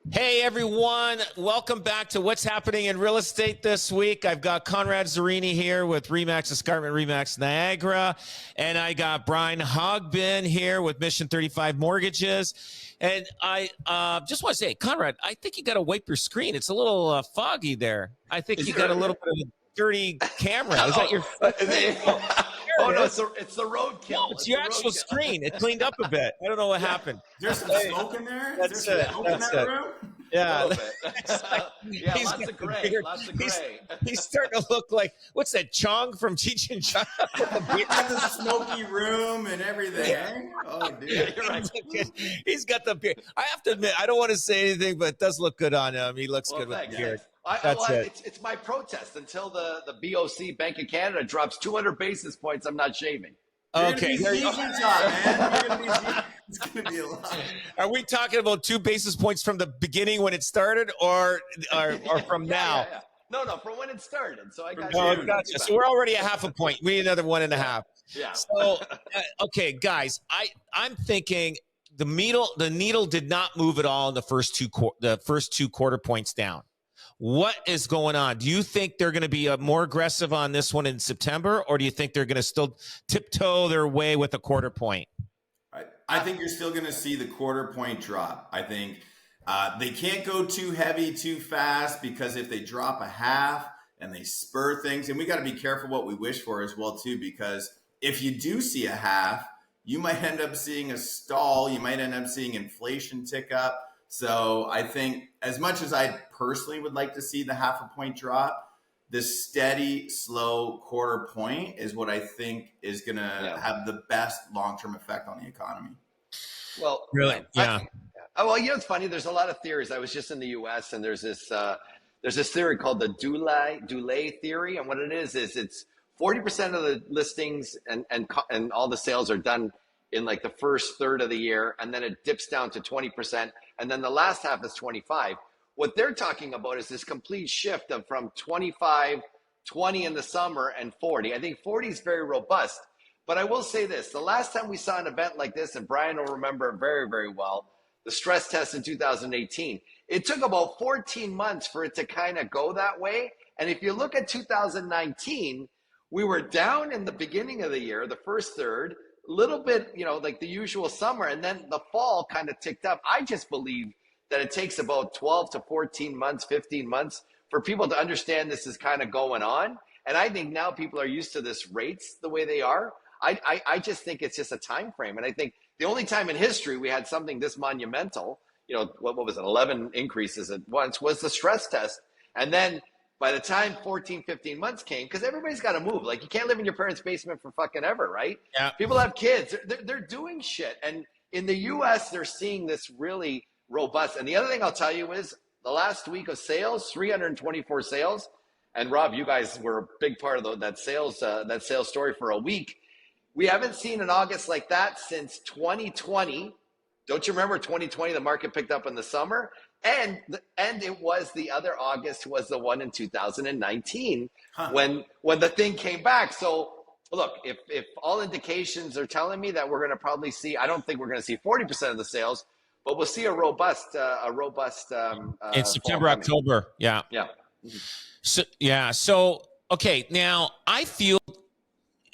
Hey everyone, welcome back to What's Happening in Real Estate this week. I've got Conrad Zerini here with Remax Escarpment, Remax Niagara, and I got Brian Hogben here with Mission 35 Mortgages. And I just want to say, Conrad, I think you got to wipe your screen. It's a little foggy there. I think you got a little bit of a dirty camera. Is that your? Oh no, it's the roadkill. No, it's your actual screen. It cleaned up a bit. I don't know what happened. There's some smoke in there. There's some smoke in that room. Yeah, yeah, lots of gray. Lots of gray. He's starting to look like, what's that, Chong from Cheech and Chong? He's got the smoky room and everything. Eh? Oh, dude. Yeah, you're right. He's got the beard. I have to admit, I don't want to say anything, but it does look good on him. He looks good with the beard. It's my protest until the BOC, Bank of Canada, drops 200 basis points. I'm not shaving. Okay, there you go. Man. It's going to be a lot. Are we talking about 2 basis points from the beginning when it started, or from now? Yeah. No, from when it started. So I got you. Gotcha. So we're already a half a point. We need another 1.5. Yeah. So okay, guys, I'm thinking the needle did not move at all in the first two quarter points down. What is going on? Do you think they're going to be more aggressive on this one in September, or do you think they're going to still tiptoe their way with a quarter point? I think you're still going to see the quarter point drop. I think they can't go too heavy too fast, because if they drop a half and they spur things, and we got to be careful what we wish for as well too, because if you do see a half, you might end up seeing a stall. You might end up seeing inflation tick up. So I think, as much as I personally would like to see the half a point drop, the steady, slow quarter point is what I think is going to have the best long-term effect on the economy. Well, really? Yeah. Well, it's funny. There's a lot of theories. I was just in the U.S. and there's this theory called the Dulé theory, and what it is it's 40% of the listings and all the sales are done in like the first third of the year, and then it dips down to 20%, and then the last half is 25. What they're talking about is this complete shift from 25, 20 in the summer, and 40. I think 40 is very robust. But I will say this, the last time we saw an event like this, and Brian will remember it very, very well, the stress test in 2018, it took about 14 months for it to kind of go that way. And if you look at 2019, we were down in the beginning of the year, the first third, a little bit, like the usual summer, and then the fall kind of ticked up. I just believe that it takes about 12 to 14 months, 15 months for people to understand this is kind of going on. And I think now people are used to this rates the way they are. I just think it's just a time frame. And I think the only time in history we had something this monumental, what was it, 11 increases at once, was the stress test. And then by the time 14, 15 months came, because everybody's got to move. Like, you can't live in your parents' basement for fucking ever, right? Yeah. People have kids. They're doing shit. And in the U.S., they're seeing this really robust. And the other thing I'll tell you is the last week of sales, 324 sales. And Rob, you guys were a big part of that sales story for a week. We haven't seen an August like that since 2020. Don't you remember 2020? The market picked up in the summer. And it was the other August was the one in 2019 when the thing came back. So look, if all indications are telling me that we're going to probably see, I don't think we're going to see 40% of the sales, but we'll see a robust in September, October. Yeah. Yeah. So okay, now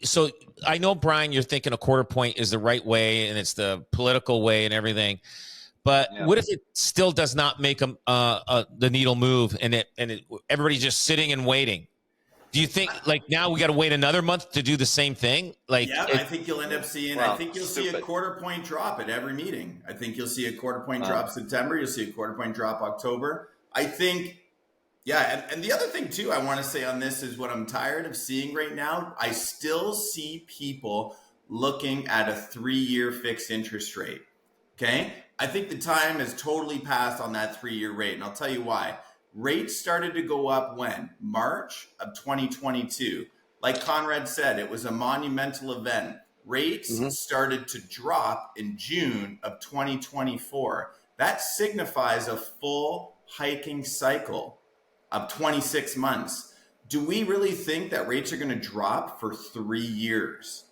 so I know, Brian, you're thinking a quarter point is the right way and it's the political way and everything. But what if it still does not make the needle move and everybody's just sitting and waiting? Do you think now we got to wait another month to do the same thing? I think you'll end up seeing. I think you'll see a quarter point drop at every meeting. I think you'll see a quarter point drop September. You'll see a quarter point drop October. I think. Yeah, and the other thing too I want to say on this is what I'm tired of seeing right now. I still see people looking at a 3-year fixed interest rate. Okay. I think the time has totally passed on that 3-year rate. And I'll tell you why. Rates started to go up when? March of 2022. Like Conrad said, it was a monumental event. Rates started to drop in June of 2024. That signifies a full hiking cycle of 26 months. Do we really think that rates are going to drop for 3 years?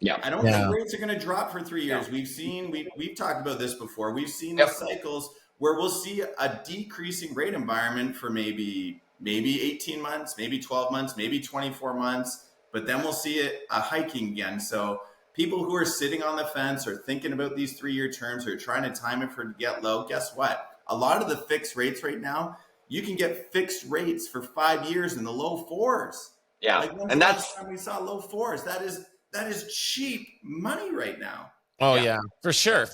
Yeah, I don't think rates are going to drop for 3 years. We've talked about this before. We've seen the cycles where we'll see a decreasing rate environment for maybe 18 months, maybe 12 months, maybe 24 months, but then we'll see it hiking again. So people who are sitting on the fence or thinking about these 3-year terms or trying to time it for to get low, guess what? A lot of the fixed rates right now, you can get fixed rates for 5 years in the low 4s. Yeah, like when's and the that's last time we saw low 4s. That is cheap money right now. Oh yeah, for sure.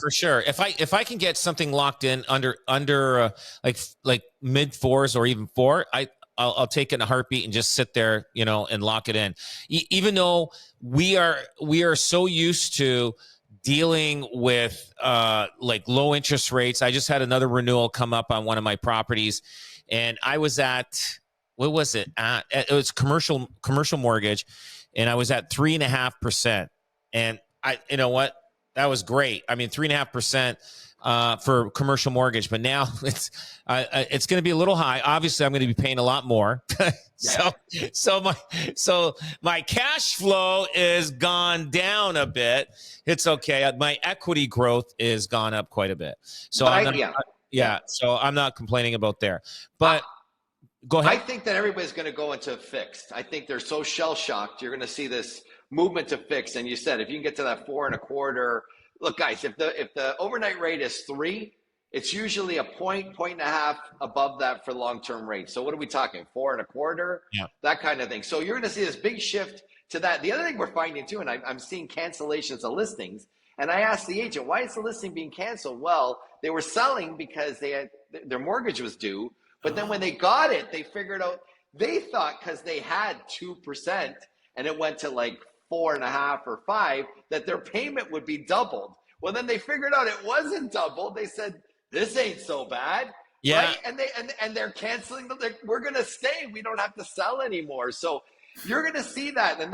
If I can get something locked in under like mid 4s or even 4, I'll take it in a heartbeat and just sit there, and lock it in. Even though we are so used to dealing with like low interest rates. I just had another renewal come up on one of my properties, and I was at, what was it? It was commercial mortgage, and I was at 3.5%. And you know what? That was great. I mean, 3.5% for commercial mortgage, but now it's going to be a little high. Obviously, I'm going to be paying a lot more. So my cash flow is gone down a bit. It's okay. My equity growth is gone up quite a bit. So so I'm not complaining about there. But go ahead. I think that everybody's going to go into fixed. I think they're so shell shocked. You're going to see this movement to fix. And you said, if you can get to that 4.25, look, guys, if the overnight rate is 3, it's usually a point and a half above that for long-term rates. So what are we talking? 4.25, that kind of thing. So you're going to see this big shift to that. The other thing we're finding too, and I'm seeing cancellations of listings. And I asked the agent, why is the listing being canceled? Well, they were selling because their mortgage was due. But then when they got it, they figured out, they thought because they had 2% and it went to like 4.5 or 5, that their payment would be doubled. Well, then they figured out it wasn't doubled. They said, this ain't so bad. Yeah. Right? And they're canceling we're going to stay. We don't have to sell anymore. So you're going to see that. And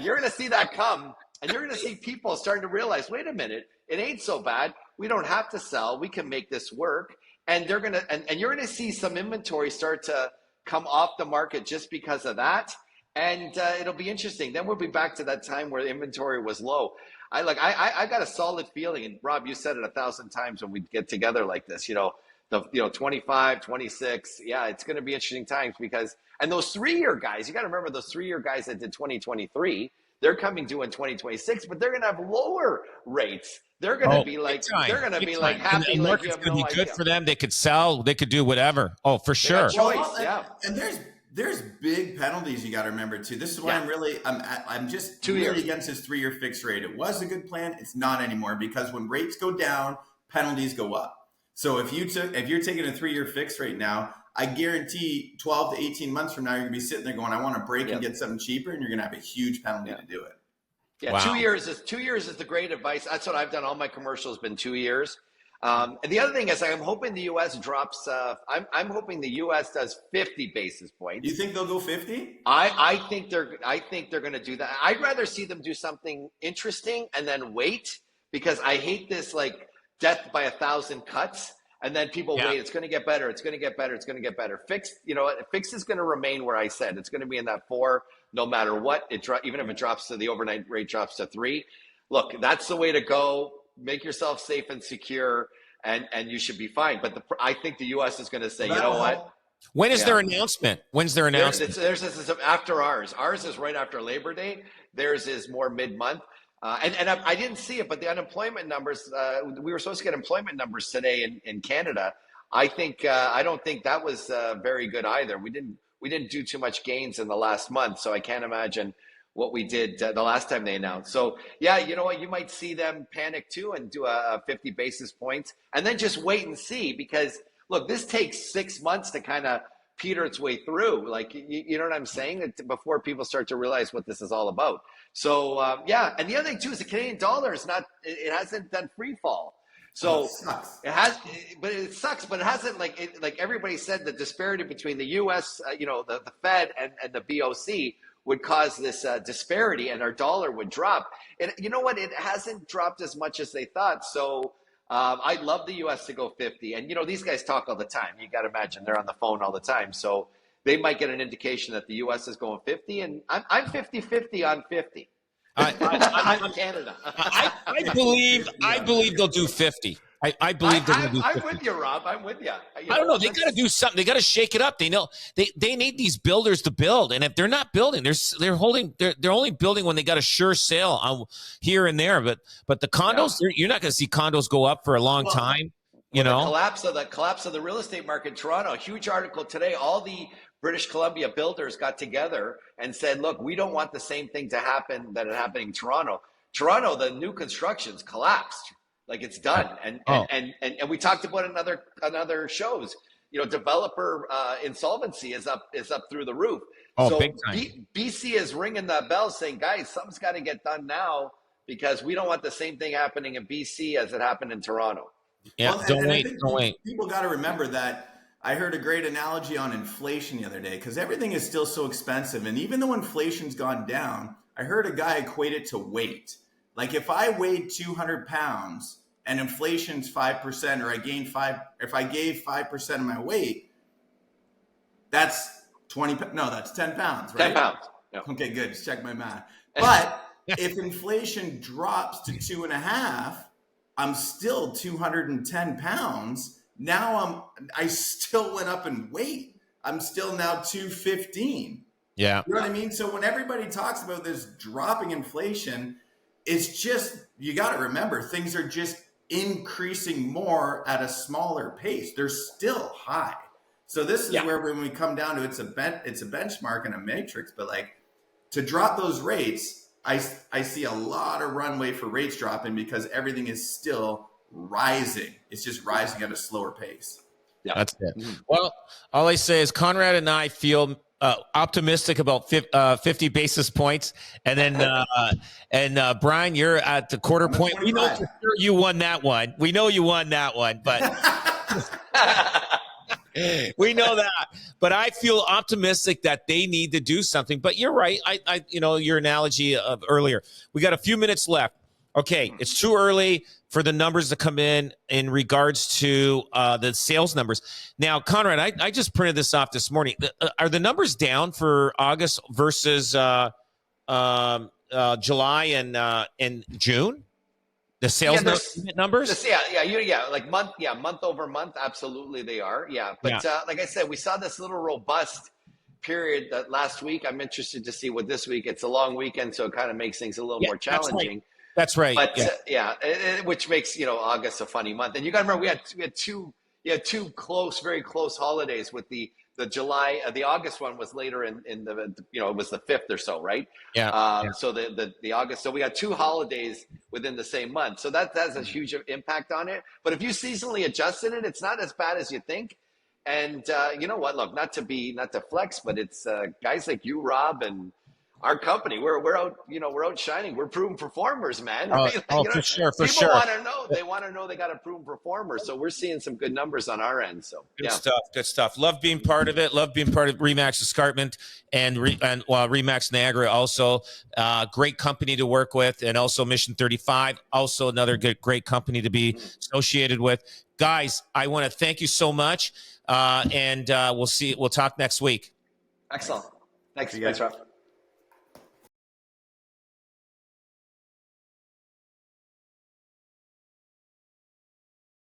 you're going to see that come. And you're going to see people starting to realize, wait a minute, it ain't so bad. We don't have to sell. We can make this work. And they're going to, and you're going to see some inventory start to come off the market just because of that. And it'll be interesting. Then we'll be back to that time where the inventory was low. I got a solid feeling, and Rob, you said it 1,000 times when we get together like this, 25, 26. Yeah, it's going to be interesting times and those 3-year guys, you got to remember those 3-year guys that did 2023, they're coming due in 2026, but they're going to have lower rates. They're going to be like, happy. And the market's going to be good for them. They could sell, they could do whatever. Oh, for sure. And there's big penalties you got to remember too. This is why I'm just really against this 3-year fixed rate. It was a good plan. It's not anymore, because when rates go down, penalties go up. So if you're taking a 3-year fixed rate now, I guarantee 12 to 18 months from now, you're gonna be sitting there going, I want to break and get something cheaper, and you're gonna have a huge penalty to do it. Yeah, wow. 2 years is the great advice. That's what I've done. All my commercials been 2 years. And the other thing is, I'm hoping the U.S. drops. I'm hoping the U.S. does 50 basis points. You think they'll go 50? I think they're going to do that. I'd rather see them do something interesting and then wait, because I hate this like death by 1,000 cuts. And then people wait. It's going to get better. It's going to get better. It's going to get better. Fixed is going to remain where I said it's going to be in that 4, no matter what. Even if it drops to the overnight rate drops to 3. Look, that's the way to go. Make yourself safe and secure, and you should be fine. But I think the U.S. is going to say, you know what? When is their announcement? When's their announcement? Theirs is after ours. Ours is right after Labor Day. Theirs is more mid-month. And I didn't see it, but the unemployment numbers, we were supposed to get employment numbers today in Canada. I don't think that was very good either. We didn't do too much gains in the last month, so I can't imagine what we did the last time they announced. So yeah, you know what, you might see them panic too and do a 50 basis points and then just wait and see, because look, this takes 6 months to kind of peter its way through. Like, you know what I'm saying? Before people start to realize what this is all about. So and the other thing too is the Canadian dollar it hasn't done free fall. So it sucks, but it hasn't like everybody said, the disparity between the U.S., the Fed and the BOC would cause this disparity, and our dollar would drop. And you know what? It hasn't dropped as much as they thought. So I'd love the U.S. to go 50. And, these guys talk all the time. You got to imagine they're on the phone all the time. So they might get an indication that the U.S. is going 50. And I'm 50-50 on 50. I'm Canada. I believe they'll do 50. I believe they're going to do. I'm with you, Rob. I'm with you. I don't know. They got to do something. They got to shake it up. They know they need these builders to build, and if they're not building, they're only building when they got a sure sale on here and there. But the condos, you're not going to see condos go up for a long time. You know, the collapse of the real estate market in Toronto. A huge article today. All the British Columbia builders got together and said, "Look, we don't want the same thing to happen that is happening in Toronto. Toronto, the new construction's collapsed." Like it's done, and we talked about another shows. You know, developer insolvency is up through the roof. So big time. BC is ringing that bell, saying, "Guys, something's got to get done now because we don't want the same thing happening in BC as it happened in Toronto." Yeah, well, don't wait. People got to remember that. I heard a great analogy on inflation the other day because everything is still so expensive, and even though inflation's gone down, I heard a guy equate it to weight. Like if I weighed 200 pounds and inflation's 5%, or if I gave 5% of my weight, that's 10 pounds, right? 10 pounds. Yeah. Okay, good. Just check my math. But if inflation drops to 2.5, I'm still 210 pounds. Now I still went up in weight. I'm still now 215. Yeah. You know what I mean? So when everybody talks about this dropping inflation, it's just, you got to remember, things are just increasing more at a smaller pace. They're still high. So this is where when we come down to it's a benchmark and a matrix, but like to drop those rates, I see a lot of runway for rates dropping because everything is still rising. It's just rising at a slower pace. Yeah, that's it. Mm-hmm. Well, all I say is Conrad and I feel optimistic about 50 basis points, and then Brian, you're at the quarter point. 25. We know for sure you won that one. We know you won that one, but we know that. But I feel optimistic that they need to do something. But you're right. I your analogy of earlier. We got a few minutes left. Okay, it's too early for the numbers to come in regards to the sales numbers. Now, Conrad, I just printed this off this morning. Are the numbers down for August versus July and June? The sales numbers? Like month over month, absolutely they are. Yeah, but like I said, we saw this little robust period that last week. I'm interested to see what this week. It's a long weekend, so it kind of makes things a little more challenging. That's right. But which makes August a funny month. And you got to remember we had two very close holidays with the July. The August one was later in the it was the 5th or so, right? Yeah. So the August. So we got two holidays within the same month. So that has a huge impact on it. But if you seasonally adjust in it, it's not as bad as you think. And you know what? Look, not to flex, but it's guys like you, Rob, and our company, we're out shining. We're proven performers, man. For sure. People want to know. They want to know they got a proven performer. So we're seeing some good numbers on our end. So good stuff. Love being part of it. Love being part of Remax Escarpment and Remax Niagara. Also, great company to work with, and also Mission 35. Also, another great company to be associated with. Guys, I want to thank you so much, and we'll talk next week. Excellent. Thanks, Rob.